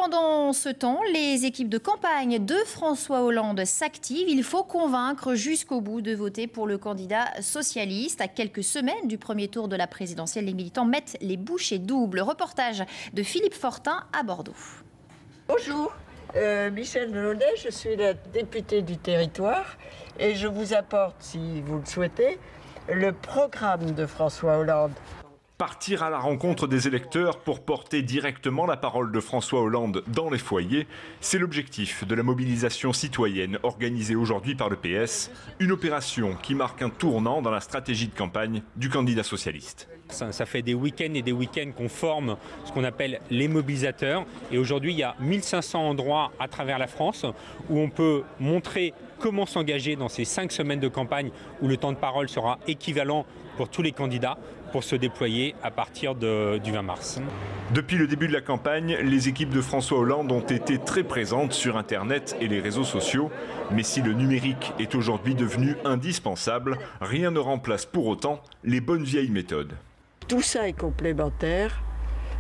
pendant ce temps, les équipes de campagne de François Hollande s'activent. Il faut convaincre jusqu'au bout de voter pour le candidat socialiste. À quelques semaines du premier tour de la présidentielle, les militants mettent les bouchées doubles. Reportage de Philippe Fortin à Bordeaux. Bonjour, Michel Delaunay, je suis la députée du territoire et je vous apporte, si vous le souhaitez, le programme de François Hollande. Partir à la rencontre des électeurs pour porter directement la parole de François Hollande dans les foyers, c'est l'objectif de la mobilisation citoyenne organisée aujourd'hui par le PS, une opération qui marque un tournant dans la stratégie de campagne du candidat socialiste. Ça fait des week-ends et des week-ends qu'on forme ce qu'on appelle les mobilisateurs. Et aujourd'hui, il y a 1500 endroits à travers la France où on peut montrer comment s'engager dans ces 5 semaines de campagne où le temps de parole sera équivalent pour tous les candidats pour se déployer à partir du 20 mars. Depuis le début de la campagne, les équipes de François Hollande ont été très présentes sur Internet et les réseaux sociaux. Mais si le numérique est aujourd'hui devenu indispensable, rien ne remplace pour autant les bonnes vieilles méthodes. Tout ça est complémentaire.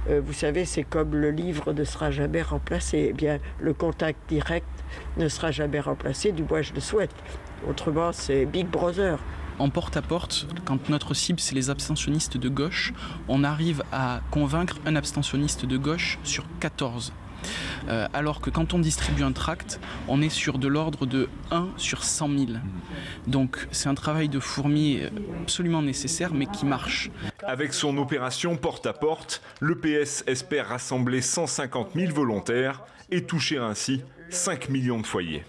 Vous savez, c'est comme le livre ne sera jamais remplacé. Eh bien, le contact direct ne sera jamais remplacé, du moins je le souhaite. Autrement, c'est Big Brother. En porte-à-porte, quand notre cible c'est les abstentionnistes de gauche, on arrive à convaincre un abstentionniste de gauche sur 14. Alors que quand on distribue un tract, on est sur de l'ordre de 1 sur 100 000. Donc c'est un travail de fourmi absolument nécessaire mais qui marche. Avec son opération porte-à-porte, le PS espère rassembler 150 000 volontaires et toucher ainsi 5 millions de foyers.